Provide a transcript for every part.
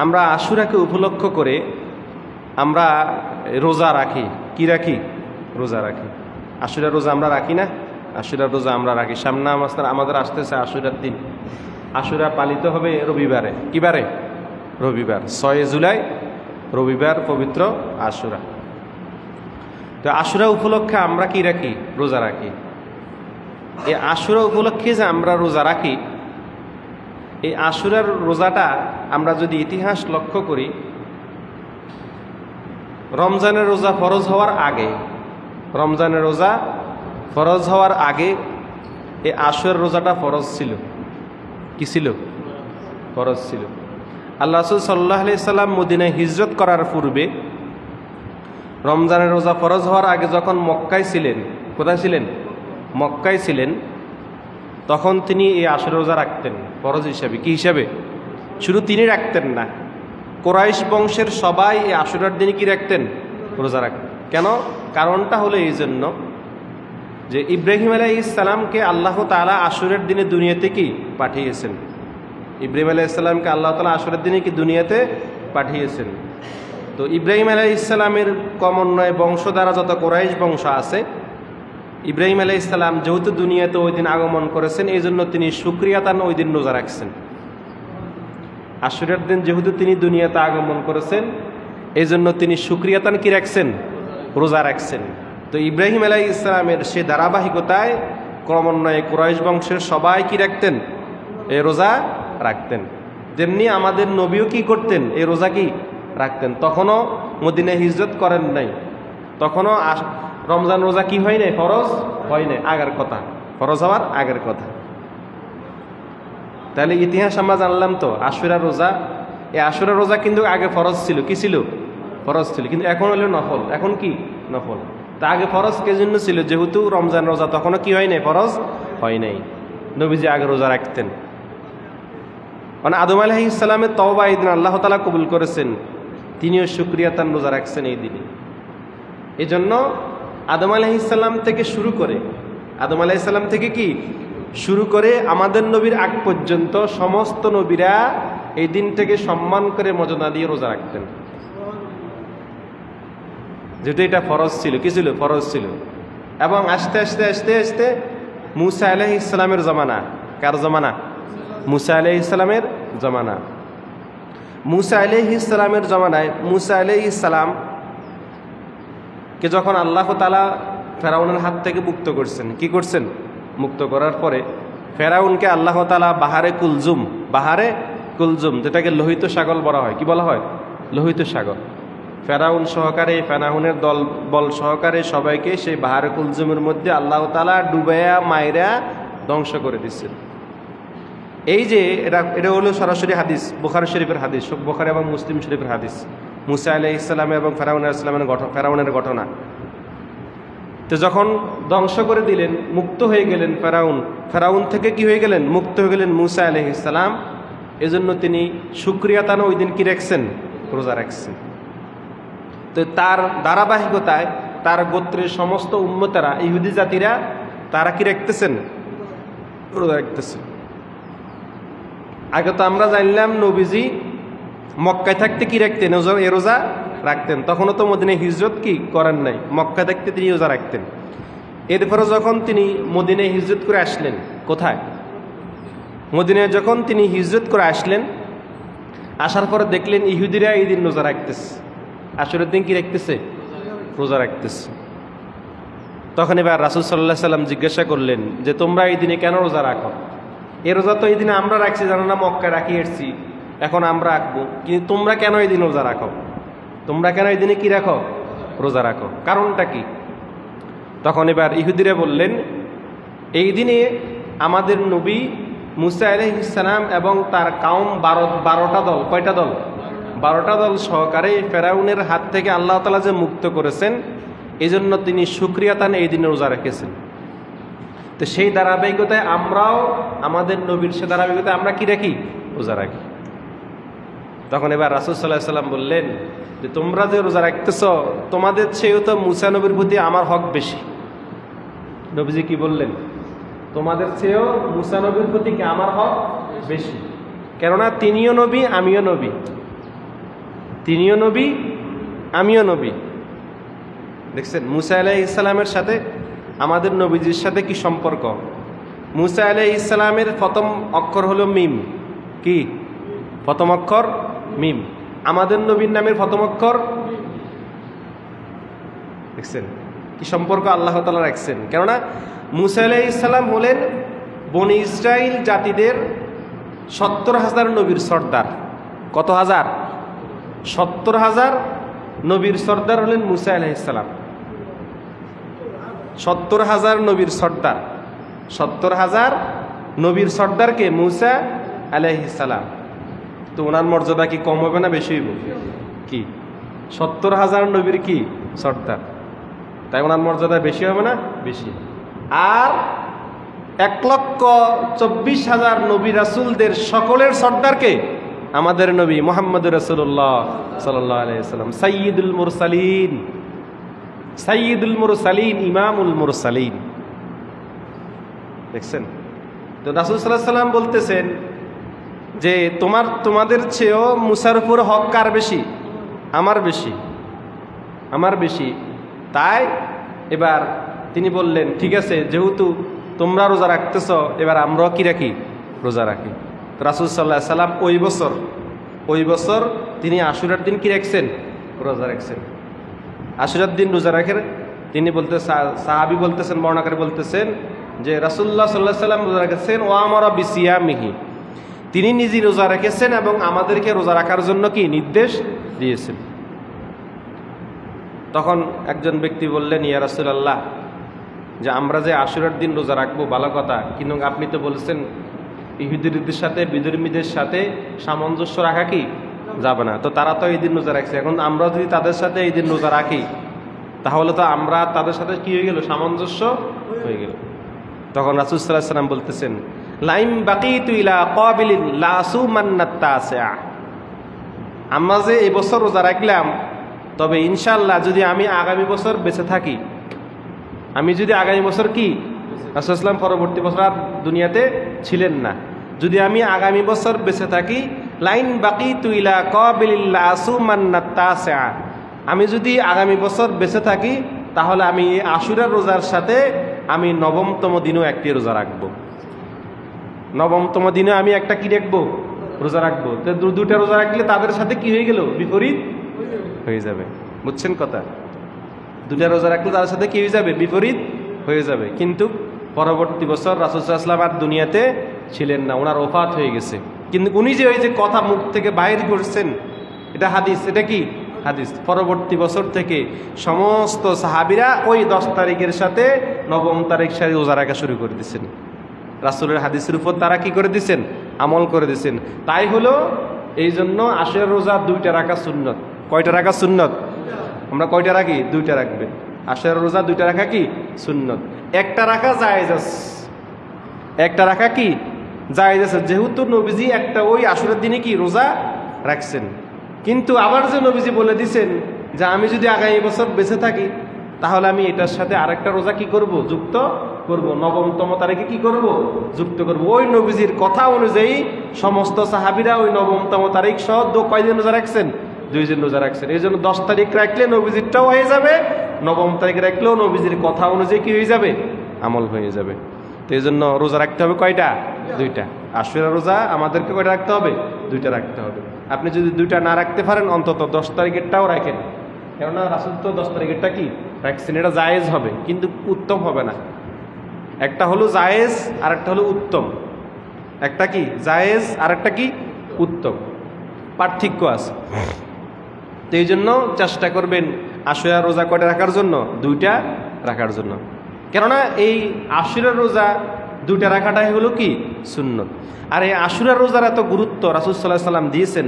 আমরা আশুরাকে উপলক্ষ করে আমরা রোজা রাখি। কি রাখি? রোজা রাখি। আশুরা রোজা আমরা রাখি না? আশুরা রোজা আমরা রাখি। সামনে আমাদের আসতেছে আশুরার দিন। আশুরা পালিত হবে রবিবারে। কি বারে? রবিবার, 6 জুলাই রবিবার, পবিত্র আশুরা। তো আশুরা উপলক্ষে আমরা কি রাখি? রোজা রাখি। এই আশুরা উপলক্ষে যে আমরা রোজা রাখি, এই আশুরার রোজাটা আমরা যদি ইতিহাস লক্ষ্য করি, রমজানের রোজা ফরজ হওয়ার আগে, রমজানের রোজা ফরজ হওয়ার আগে এই আশুরার রোজাটা ফরজ ছিল। কি ছিল? ফরজ ছিল। আল্লাহ রাসূল সাল্লাল্লাহু আলাইহি সাল্লাম মদিনায় হিজরত করার পূর্বে রমজানের রোজা ফরজ হওয়ার আগে যখন মক্কায় ছিলেন, কোথায় ছিলেন? মক্কায় ছিলেন, তখন তিনি এই আশুরা রোজা রাখতেন ফরজ হিসাবে। কি হিসাবে? শুধু তিনি রাখতেন না, কুরাইশ বংশের সবাই এই আশুরার দিনে কি রাখতেন? রোজা রাখতেন। কেন? কারণটা হলো এই জন্য যে ইব্রাহিম আলাইহিস সালামকে আল্লাহ তাআলা আশুরার দিনে দুনিয়াতে কি পাঠিয়েছেন। ইব্রাহিম আলাইহিস সালামকে আল্লাহ তাআলা আশুরার দিনে কি দুনিয়াতে পাঠিয়েছেন। তো ইব্রাহিম আলাইহিস সালামের ক্রমান্বয়ে বংশ দ্বারা যত কুরাইশ বংশ আছে, ইব্রাহিম আলাইহিস সালাম যেহেতু দুনিয়াতে ওই দিন আগমন করেছেন, এই জন্য তিনি শুকরিয়াতান ওই দিন রোজা রাখছেন। আশুরার দিন যেহেতু তিনি দুনিয়াতে আগমন করেছেন, এই জন্য তিনি শুকরিয়াতান কি রাখছেন? রোজা রাখছেন। তো ইব্রাহিম আলাইহিস সালামের সে ধারাবাহিকতায় ক্রমান্বয়ে কুরাইশ বংশের সবাই কি রাখতেন? এই রোজা রাখতেন। যেমনি আমাদের নবীও কি করতেন? এই রোজা কি রাখতেন। তখনও মদিনায় হিজরত করেন নাই, তখনও রমজান রোজা কি হয় নাই? ফরজ হয় নাই, আগের কথা, ফরজ হওয়ার আগের কথা। তাহলে ইতিহাস আমরা জানলাম তো আশুরা রোজা। এই আশুরা রোজা কিন্তু আগে ফরজ ছিল। কি ছিল? ফরজ ছিল, কিন্তু এখন হলো নফল। এখন কি? নফল। তা আগে ফরজ কে জন্য ছিল? যেহেতু রমজান রোজা তখনও কি হয় নাই? ফরজ হয় নাই। নবীজি আগে রোজা রাখতেন। মানে আদম আলাইহিস সালামের তওবা এই দিন আল্লাহ তাআলা কবুল করেছেন, তিনিও শুকরিয়াতান রোজা রাখছেন এই দিনে। এই জন্য আদম আলাইহিস সালাম থেকে শুরু করে, আদম আলাইহিস সালাম থেকে কি শুরু করে আমাদের নবীর আগ পর্যন্ত সমস্ত নবীরা এই দিনটাকে সম্মান করে মর্যাদা দিয়ে রোজা রাখতেন, যেহেতু এটা ফরজ ছিল। কি ছিল? ফরজ ছিল। এবং আস্তে আস্তে আস্তে আস্তে মুসা আলাইহিস সালামের জমানা। কার জমানা? মুসা আলাইহিস সালামের জমানা। মুসা আলাইহিস সালামের জমানায় মুসা আলাইহিস সালাম কে যখন আল্লাহ তাআলা ফেরাউনের হাত থেকে মুক্ত করছেন, কি করছেন? মুক্ত করার পরে ফেরাউনকে আল্লাহ তাআলা বাহারে কুলজুম, যেটাকে লোহিত সাগর বলা হয়। কি বলা হয়? লোহিত সাগর। ফেরাউন সহকারে, ফেরাউনের দল বল সহকারে সবাইকে সেই বাহারে কুলজুমের মধ্যে আল্লাহ তাআলা ডুবাইয়া মাইরা ধ্বংস করে দিচ্ছেন। এই যে এটা হলো সরাসরি হাদিস, বুখারী শরীফের হাদিস, বুখারী এবং মুসলিম শরীফের হাদিস। মুসা আলাইহিস সালাম এবং ফেরাউন আলাইহিস সালামের ফেরাউনের ঘটনা। তো যখন ধ্বংস করে দিলেন, মুক্ত হয়ে গেলেন ফেরাউন থেকে কি হয়ে গেলেন? মুক্ত হয়ে গেলেন মুসা আলাইহিস সালাম। এজন্য তিনি শুকরিয়াতান ওই দিন কি রাখছেন? রোজা রাখছেন। তো তার ধারাবাহিকতায় তার গোত্রের সমস্ত উম্মতেরা, ইহুদি জাতিরা, তারা কি রাখতেছেন? রোজা রাখতেছেন। আগে তো আমরা জানলাম নবীজি মক্কায় থাকতে কি রাখতেন? এ রোজা রাখতেন। তখনও তো মদিনায় হিজরত কি করেন নাই, মক্কা থাকতে তিনি রোজা রাখতেন। এরপরে যখন তিনি মদিনায় হিজরত করে আসলেন, কোথায়? মদিনায় যখন তিনি হিজরত করে আসলেন, আসার পরে দেখলেন ইহুদিরা এই দিন রোজা রাখতেছে, আশুরার দিন কি রাখতেছে? রোজা রাখতেছে। তখন এবার রাসূল সাল্লাল্লাহু আলাইহি সাল্লাম জিজ্ঞাসা করলেন যে তোমরা এই দিনে কেন রোজা রাখো? এই রোজা তো এই দিনে আমরা রাখছি, জানো না? মক্কায় রাখি এসছি, এখন আমরা রাখবো, কিন্তু তোমরা কেন এই দিন রোজা রাখো? তোমরা কেন এই দিনে কি রাখো? রোজা রাখো, কারণটা কি? তখন এবার ইহুদিরা বললেন এই দিনে আমাদের নবী মুসা আলাইহিস সালাম এবং তার কাউম 12টা দল, কয়টা দল? 12টা দল সহকারে ফেরাউনের হাত থেকে আল্লাহ তাআলা যে মুক্ত করেছেন, এই জন্য তিনি শুকরিয়াতান এই দিনে রোজা রেখেছেন। তো সেই ধারাবাহিকতায় আমরাও আমাদের নবীর সে ধারাবাহিকতায় আমরা কি রাখি? রোজা রাখি। তখন এবার রাসূল সাল্লাল্লাহু আলাইহি সাল্লাম বললেন যে তোমরা যে রোজা রাখতেছ, তোমাদের চেয়েও তো মুসা নবীর প্রতি আমার হক বেশি। নবীজি কি বললেন? তোমাদের চেয়েও মুসা নবীর প্রতি কি আমার হক বেশি, কেননা তিনিও নবী, আমিও নবী। তিনিও নবী, আমিও নবী। দেখছেন মুসা আলাইহিস সালামের সাথে আমাদের নবীজির সাথে কি সম্পর্ক? মুসা আলাইহিস সালামের প্রথম অক্ষর হলো মিম। কি প্রথম অক্ষর? মিম। আমাদের নবীর নামের প্রথম অক্ষর। দেখছেন কি সম্পর্ক আল্লাহ তাআলা রাখছেন। কেননা মুসা আলাইহিস সালাম হলেন বনি ইসরাইল জাতিদের 70,000 নবীর সর্দার। কত হাজার? 70,000 নবীর সর্দার হলেন মুসা আলাইহিস সালাম। 70,000 নবীর সর্দার, 70,000 নবীর সর্দারকে মুসা আলাইহিস সালাম। তো ওনার মর্যাদা কি কম হবে না বেশি হইব? কি 70,000 নবীর কি সর্দার, তাই ওনার মর্যাদা বেশি হবে না? বেশি। আর 1,24,000 নবী রাসূলদের সকলের সর্দারকে আমাদের নবী মুহাম্মদুর রাসূলুল্লাহ সাল্লাল্লাহু আলাইহি ওয়াসাল্লাম, সাইয়্যিদুল মুরসালিন, সাইয়্যিদুল মুরসালিন, ইমামুল মুরসালিন। দেখছেন তো রাসূল সাল্লাল্লাহু আলাইহি ওয়াসাল্লাম বলতেছেন যে তোমাদের চেয়েও মুসার উপর হক কার বেশি? আমার বেশি, আমার বেশি। তাই এবার তিনি বললেন ঠিক আছে, যেহেতু তোমরা রোজা রাখতেছ, এবার আমরাও কি রাখি? রোজা রাখি। রাসূল সাল্লাল্লাহু আলাইহি সাল্লাম ওই বছর তিনি আশুরার দিন কি রাখছেন? রোজা রাখছেন। আশুরার দিন রোজা রাখেন। তিনি সাহাবী বলতেছেন, বর্ণনাকারী বলতেছেন যে রাসূলুল্লাহ সাল্লাল্লাহু আলাইহি সাল্লাম রোজা রেখেছেন, ও আমারা বিসিয়ামিহি, তিনি নিজে রোজা রেখেছেন এবং আমাদেরকে রোজা রাখার জন্য কি নির্দেশ দিয়েছেন। তখন একজন ব্যক্তি বললেন, ইয়া রাসূলুল্লাহ, যে আমরা যে আশুরার দিন রোজা রাখবো ভালো কথা, কিন্তু আপনি তো বলছেন ইহুদিদের সাথে বিধর্মীদের সাথে সামঞ্জস্য রাখা কি যাবে না, তো তারা তো এই দিন রোজা রাখছে, এখন আমরা যদি তাদের সাথে এই দিন রোজা রাখি তাহলে তো আমরা তাদের সাথে কি হয়ে গেল? সামঞ্জস্য হয়ে গেল। তখন রাসূল সাল্লাল্লাহু আলাইহি ওয়াসাল্লাম বলতেছেন, লাইম বাকিতু ইলা কাবিলিন লা আসুমান্নাত তাসিআ, আমরা যে এই বছর রোজা রাখলাম, তবে ইনশাআল্লাহ যদি আমি আগামী বছর বেঁচে থাকি, আমি যদি আগামী বছর কি রাসূল সাল্লাল্লাহু পরবর্তী বছর আর দুনিয়াতে ছিলেন না, যদি আমি আগামী বছর বেঁচে থাকি, লাইন বাকিতু ইলা কাবিলিন লা আসুমান্নাত তাসিআ, আমি যদি আগামী বছর বেঁচে থাকি তাহলে আমি এই আশুরার রোজার সাথে আমি নবমতম দিনও একটি রোজা রাখবো। নবমতম দিনে আমি একটা কি রাখবো? রোজা রাখবো। তো দুটা রোজা রাখলে তাদের সাথে কি হয়ে গেল? বিপরীত হয়ে যাবে। বুঝছেন কথা? দুটা রোজা রাখলে তাদের সাথে কি হয়ে যাবে? বিপরীত হয়ে যাবে। কিন্তু পরবর্তী বছর রাসূল সাল্লাল্লাহু আলাইহি ওয়াসাল্লাম আর দুনিয়াতে ছিলেন না, ওনার ওফাত হয়ে গেছে। কিন্তু উনি যে ওই যে কথা মুখ থেকে বাইর করছেন, এটা হাদিস। এটা কি হাদিস? পরবর্তী বছর থেকে সমস্ত সাহাবীরা ওই 10 তারিখের সাথে নবম তারিখ সাথে রোজা রাখা শুরু করে দিয়েছেন। রাসূলের হাদিসের উপর তারা কি করে দিয়েছেন? আমল করে দিয়েছেন। তাই হলো এই জন্য আশুরার রোজা 2টা রাখা সুন্নত। কয়টা রাখা সুন্নত? আমরা কয়টা রাখি? 2টা রাখবেন। আশুরার রোজা 2টা রাখা কি সুন্নত, একটা রাখা জায়েজ আছে, একটা রাখা কি জায়েজ আছে, যেহেতু নবীজি একটা ওই আশুরার দিনে কি রোজা রাখছেন। কিন্তু আবার যে নবীজি বলে দিয়েছেন যে আমি যদি আগামী বছর বেঁচে থাকি তাহলে আমি এটার সাথে আরেকটা রোজা কি করব? যুক্ত করব, নবমতম তারিখে কি করব? যুক্ত করব। ওই নবীজির কথা অনুযায়ী সমস্ত সাহাবীরা ওই নবমতম তারিখ সহ কয়দিন রোজা রাখছেন? 2 দিন রোজা রাখছেন। এই জন্য 10 তারিখ রাখলে নবীজিরটাও হয়ে যাবে, নবম তারিখ রাখলেও নবীজির কথা অনুযায়ী কি হয়ে যাবে? আমল হয়ে যাবে। তো এই জন্য রোজা রাখতে হবে কয়টা? 2টা। আশুরা রোজা আমাদেরকে কয়টা রাখতে হবে? 2টা রাখতে হবে। আপনি যদি 2টা না রাখতে পারেন অন্তত 10 তারিখেরটাও রাখেন, কেননা রাসূল তো 10 তারিখেরটা কি রাখছেন। এটা জায়েজ হবে কিন্তু উত্তম হবে না। একটা হলো জায়েজ আর একটা হলো উত্তম। একটা কি জায়েজ আর একটা কি উত্তম, পার্থক্য আছে। তো এই জন্য চেষ্টা করবেন আশুরা রোজা কয়টা রাখার জন্য? 2টা রাখার জন্য। কেননা এই আশুরা রোজা 2টা রাখাটাই হলো কি সুন্নত। আর এই আশুরা রোজার এত গুরুত্ব রাসূল সাল্লাল্লাহু আলাইহি ওয়াসাল্লাম দিয়েছেন।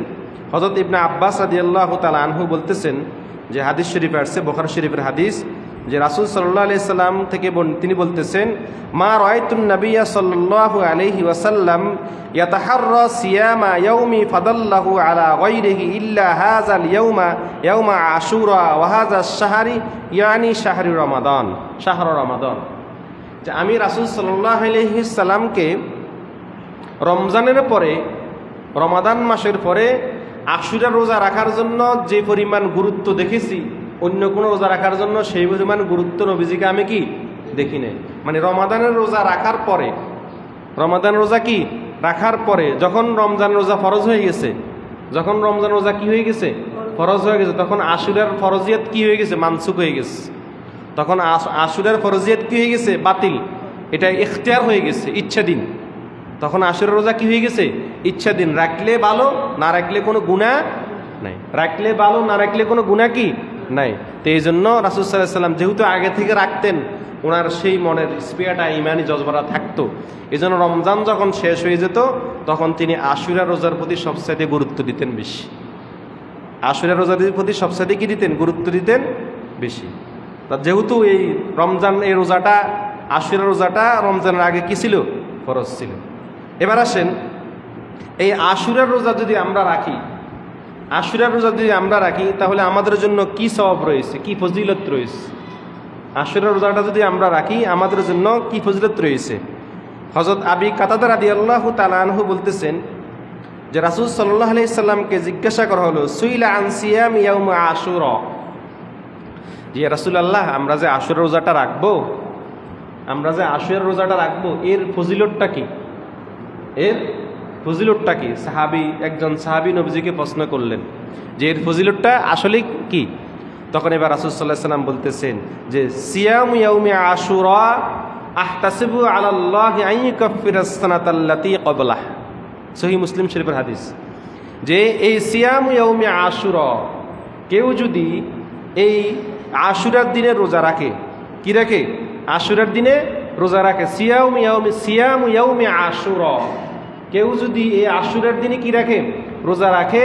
হযরত ইবনে আব্বাস রাদিয়াল্লাহু তাআলা আনহু বলতেছেন যে হাদিস শরীফে আসছে, বুখারী শরীফের হাদিস, যে রাসূল সাল্লাল্লাহু আলাইহি সাল্লাম থেকে তিনি বলতেছেন, মা রাআইতুন নাবিয়্যা সাল্লাল্লাহু আলাইহি ওয়াসাল্লাম ইয়াতাহাররা সিয়ামা ইয়াউমি ফাদাল্লাহু আলা গায়রিহি ইল্লা হাযাল ইয়াউমা আশুরা ওয়া হাযাস শাহরি ইয়ানি শাহরি রমাদান, শাহর রমাদান। যে আমি রাসূল সাল্লাল্লাহু আলাইহি সাল্লামকে রমজানের পরে, রমাদান মাসের পরে আশুরা রোজা রাখার জন্য যে পরিমাণ গুরুত্ব দেখেছি, অন্য কোনো রোজা রাখার জন্য সেই পরিমাণ গুরুত্ব নবীজিকে আমি কি দেখি নাই। মানে রমাদানের রোজা রাখার পরে, রমাদান রোজা কি রাখার পরে যখন রমজান রোজা ফরজ হয়ে গেছে, যখন রমজান রোজা কি হয়ে গেছে ফরজ হয়ে গেছে, তখন আশুরার ফরজিয়াত কি হয়ে গেছে মানসুক হয়ে গেছে। তখন আশুরার ফরজিয়াত কি হয়ে গেছে বাতিল, এটা ইখতিয়ার হয়ে গেছে, ইচ্ছাধীন। তখন আশুরার রোজা কি হয়ে গেছে ইচ্ছাধীন, রাখলে ভালো না রাখলে কোনো গুনাহ নাই, রাখলে ভালো না রাখলে কোনো গুনাহ কি নাই। তো এই জন্য রাসূল সাল্লাল্লাহু আলাইহি ওয়াসাল্লাম যেহেতু আগে থেকে রাখতেন, ওনার সেই মনের স্পৃহাটা ইমানি জজবাটা থাকতো, এই জন্য রমজান যখন শেষ হয়ে যেত তখন তিনি আশুরা রোজার প্রতি সবচাইতে গুরুত্ব দিতেন বেশি। আশুরা রোজার প্রতি সবচাইতে কি দিতেন গুরুত্ব দিতেন বেশি। তা যেহেতু এই রমজান এই রোজাটা আশুরা রোজাটা রমজানের আগে কি ছিল ফরজ ছিল। এবার আসেন এই আশুরার রোজা যদি আমরা রাখি, আশুরার রোজা যদি আমরা রাখি তাহলে আমাদের জন্য কি সওয়াব রয়েছে, কি ফজিলত রয়েছে। আশুরার রোজাটা যদি আমরা রাখি আমাদের জন্য কি ফজিলত রয়েছে। হযরত আবি কাতাদা রাদিয়াল্লাহু তাআলা আনহু বলতেছেন যে রাসূল সাল্লাল্লাহু আলাইহি সাল্লামকে জিজ্ঞাসা করা হলো, সুইলা আন সিয়াম ইয়াউম আশুরা, যে রাসূলুল্লাহ আমরা যে আশুরা রোজাটা রাখবো, আমরা যে আশুরা রোজাটা রাখবো এর ফজিলতটা কি, এর ফজিলতটা কি। একজন সাহাবী নবীজিকে প্রশ্ন করলেন যে এর ফজিলতটা আসলে কি। তখন এবার রাসূল সাল্লাল্লাহু আলাইহি সাল্লাম বলতেছেন যে সিয়াম ইয়াউমি আশুরা আহতাসিবু আলাল্লাহি আন ইউকাফিরাস সানাতাল্লাতী ক্বাবলাহ, সহিহ মুসলিম শরীফের হাদিস। যে এই সিয়াম ইয়াউমি আশুরা, কেউ যদি এই আশুরার দিনে রোজা রাখে, কি রাখে আশুরার দিনে রোজা রাখে, সিয়াম ইয়াউমি আশুরা, কেউ যদি এই আশুরার দিনে কি রাখে রোজা রাখে,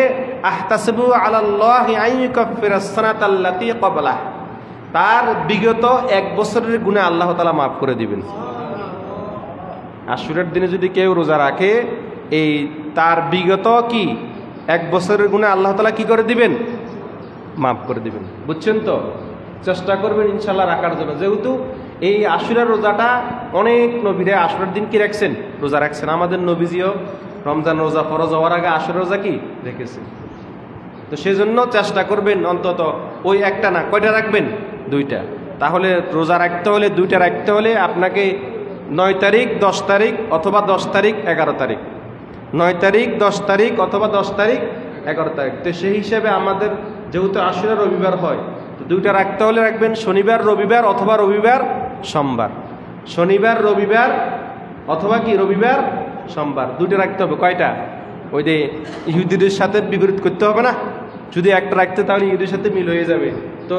আহতাসিবু আলাল্লাহি আন ইউকাফিরাস সানাতাল্লাতী ক্বাবলাহ, তার বিগত এক বছরের গুনাহ আল্লাহ তাআলা মাফ করে দিবেন। আশুরার দিনে যদি কেউ রোজা রাখে, এই তার বিগত কি এক বছরের গুনাহ আল্লাহ তাআলা কি করে দিবেন মাফ করে দিবেন। বুঝছেন তো? চেষ্টা করবেন ইনশাআল্লাহ রাখার জন্য। যেহেতু এই আশুরার রোজাটা অনেক নবীরা আশুরার দিন কি রাখছেন রোজা রাখছেন, আমাদের নবীজিও রমজান রোজা ফরজ হওয়ার আগে আশুরা রোজা কি রেখেছেন। তো সেজন্য চেষ্টা করবেন অন্তত ওই একটা না, কয়টা রাখবেন দুইটা। তাহলে রোজা রাখতে হলে দুইটা রাখতে হলে আপনাকে 9 তারিখ 10 তারিখ অথবা 10 তারিখ 11 তারিখ, 9 তারিখ 10 তারিখ অথবা 10 তারিখ 11 তারিখ। তো সেই হিসাবে আমাদের যেহেতু আশুরা রবিবার হয়, তো দুইটা রাখতে হলে রাখবেন শনিবার রবিবার অথবা রবিবার সোমবার, শনিবার রবিবার অথবা কি রবিবার সোমবার, দুইটা রাখতে হবে। কয়টা? ওই যে ইহুদিদের সাথে বিপরীত করতে হবে না, যদি একটা রাখতে তাহলে ইহুদির সাথে মিল হয়ে যাবে। তো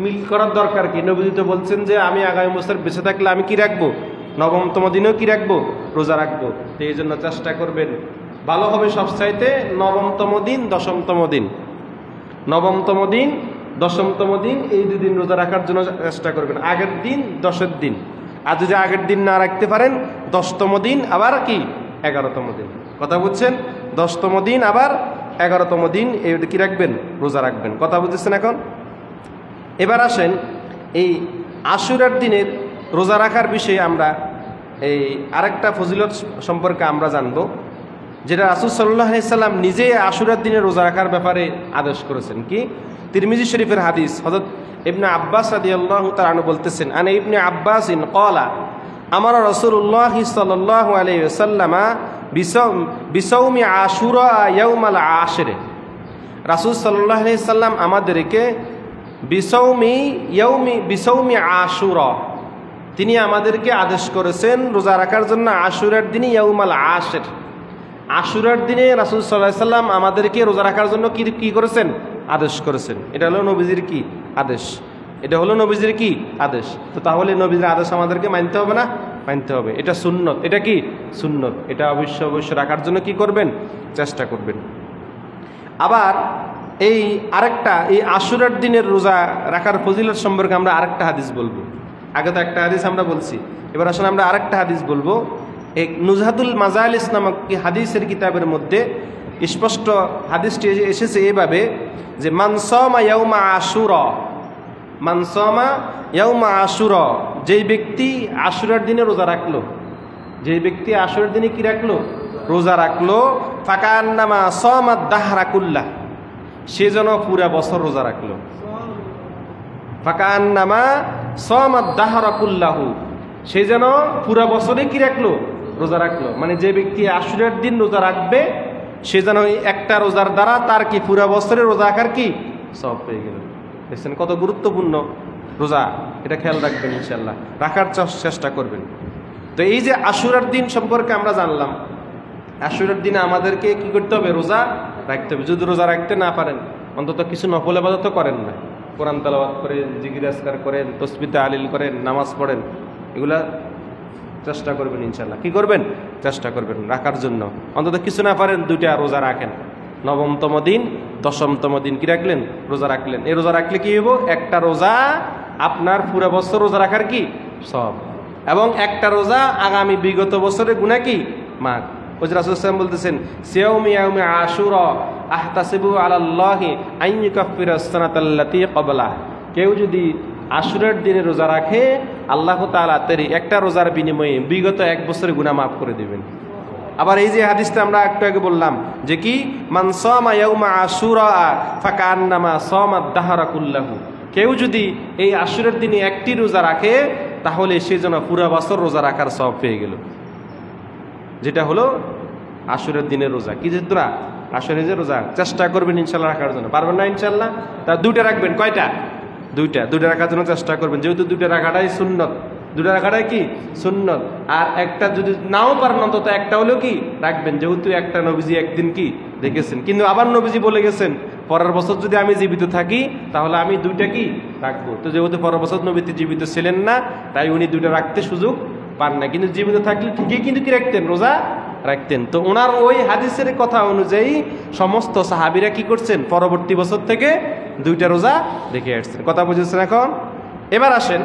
মিল করার দরকার কি, নবী তো বলছেন যে আমি আগামী বছর বেঁচে থাকলে আমি কি রাখবো, নবমতম দিনেও কি রাখবো রোজা রাখবো। তো এই জন্য চেষ্টা করবেন ভালো হবে সবচাইতে নবমতম দিন 10মতম দিন, নবমতম দিন 10মতম দিন, এই দুদিন রোজা রাখার জন্য চেষ্টা করবেন। আগের দিন 10এর দিন, আর যদি আগের দিন না রাখতে পারেন 10তম দিন আবার কি 11তম দিন। কথা বুঝছেন? 10তম দিন আবার 11তম দিন এই কি রাখবেন রোজা রাখবেন। কথা বুঝতেছেন? এখন এবার আসেন এই আশুরার দিনের রোজা রাখার বিষয়ে আমরা এই আরেকটা ফজিলত সম্পর্কে আমরা জানব, যেটা রাসূল সাল্লাল্লাহু আলাইহি সাল্লাম নিজে আশুরার দিনে রোজা রাখার ব্যাপারে আদেশ করেছেন। কি? তিরমিজি শরীফের হাদিস, হযরত ইবনে আব্বাস রাদিয়াল্লাহু তাআলা আনহু বলতেছেন, আনা ইবনে আব্বাসিন ক্বালা আমারা রাসূলুল্লাহ সাল্লাল্লাহু আলাইহি ওয়াসাল্লাম বিসাউমি আশুরা ইয়াউমাল আশির, রাসূল সাল্লাল্লাহু আলাইহি সাল্লাম আমাদেরকে বিসাউমি আশুরা, তিনি আমাদেরকে আদেশ করেছেন রোজা রাখার জন্য আশুরার দিনে ইয়াউমাল আশির। আশুরার দিনে রাসূল সাল্লাল্লাহু আলাইহি সাল্লাম আমাদেরকে রোজা রাখার জন্য কি করেছেন আদেশ করেছেন। এটা হলো নবীজির কি আদেশ, এটা হলো নবীজির কি আদেশ। তো তাহলে নবীজির আদেশ আমাদেরকে মানতে হবে না? মানতে হবে। এটা সুন্নত, এটা কি সুন্নত, এটা অবশ্যই রাখার জন্য কি করবেন চেষ্টা করবেন। আবার এই আরেকটা এই আশুরার দিনের রোজা রাখার ফজিলত সম্পর্কে আমরা আরেকটা হাদিস বলবো। আগে তো একটা হাদিস আমরা বলছি, এবার আসলে আমরা আরেকটা হাদিস বলবো। এক নুজহাতুল মাজালিস নামক হাদিসের কিতাবের মধ্যে স্পষ্ট হাদিসটি এসেছে এভাবে যে মান সামা ইয়াউমা আশুরা, মান সামা ইয়াউমা আশুরা, যেই ব্যক্তি আশুরার দিনে রোজা রাখলো, যেই ব্যক্তি আশুরার দিনে কি রাখলো রোজা রাখলো, ফাকান্নামা সামাদ দাহরা কুল্লাহ, সে যেন পুরা বছর রোজা রাখলো। ফাকান্নামা সামাদ দাহরা কুল্লাহু, সে যেন পুরা বছরে কি রাখলো? রোজা রাখলো। মানে যে ব্যক্তি আশুরার দিন রোজা রাখবে সে যেন ওই একটা রোজার দ্বারা তার কি পুরা বছরে রোজা রাখার কি সওয়াব পেয়ে গেল। দেখছেন কত গুরুত্বপূর্ণ রোজা, এটা খেয়াল রাখবেন, ইনশাআল্লাহ রাখার চেষ্টা করবেন। তো এই যে আশুরার দিন সম্পর্কে আমরা জানলাম, আশুরার দিনে আমাদেরকে কি করতে হবে? রোজা রাখতে হবে। যদি রোজা রাখতে না পারেন অন্তত কিছু নফল ইবাদত করেন না, কোরআন তেলাওয়াত করেন, জিকির আজকার করেন, তাসবিহ তাহলিল করেন, নামাজ পড়েন, এগুলা চেষ্টা করবেন ইনশাআল্লাহ। কি করবেন? চেষ্টা করবেন রাখার জন্য। অন্তত কিছু না পারেন 2টা রোজা রাখেন। নবমতম দিন, 10মতম দিন কি রাখলেন? রোজা রাখলেন। এই রোজা রাখলে কি হইব? একটা রোজা আপনার পুরো বছর রোজা রাখার কি সব, এবং একটা রোজা আগামী বিগত বছরের গুনাহ কি মাগ। ওই যে রাসূল সাল্লাল্লাহু আলাইহি ওয়াসাল্লাম বলতেছেন, সিয়াউমি ইয়াউমি আশুরা আহতাসিবু আলাল্লাহি আন ইউকাফিরা সানাতাল্লাতী ক্বাবলা। কেউ যদি আশুরার দিনে রোজা রাখে আল্লাহ তাআলা তার একটা রোজার বিনিময়ে বিগত 1 বছরের গুনাহ মাফ করে দিবেন। আবার এই যে হাদিসটা আমরা একটু আগে বললাম যে কি, মান সামা ইয়াউমা আশুরা ফাকান্নামা সামাদ দাহরা কুল্লাহু, কেউ যদি এই আশুরার দিনে একটি রোজা রাখে তাহলে সে যেন পুরো বছর রোজা রাখার সওয়াব পেয়ে গেল। যেটা হলো আশুরার দিনের রোজা। কি যেটা আশুরার যে রোজা, চেষ্টা করবেন ইনশাআল্লাহ রাখার জন্য। পারবেন না ইনশাআল্লাহ? তা 2টা রাখবেন। কয়টা? 2টা রাখার জন্য চেষ্টা করবেন, যেহেতু 2টা রাখাটাই সুন্নত। 2টা রাখাটাই কি সুন্নত। আর একটা যদি নাও পারেন অন্তত একটা হলেও কি রাখবেন, যেহেতু একটা নবীজি একদিন কি দেখেছেন। কিন্তু আবার নবীজি বলে গেছেন পরের বছর যদি আমি জীবিত থাকি তাহলে আমি 2টা কি রাখবো। তো যেহেতু পরের বছর নবীজি জীবিত ছিলেন না তাই উনি 2টা রাখতে সুযোগ পান না, কিন্তু জীবিত থাকলে ঠিকই কিন্তু কি রাখতেন? রোজা রাখতেন। তো ওনার ওই হাদিসের কথা অনুযায়ী সমস্ত সাহাবীরা কি করছেন? পরবর্তী বছর থেকে 2টা রোজা রেখে আসছেন। কথা বুঝেছেন? এখন এবার আসেন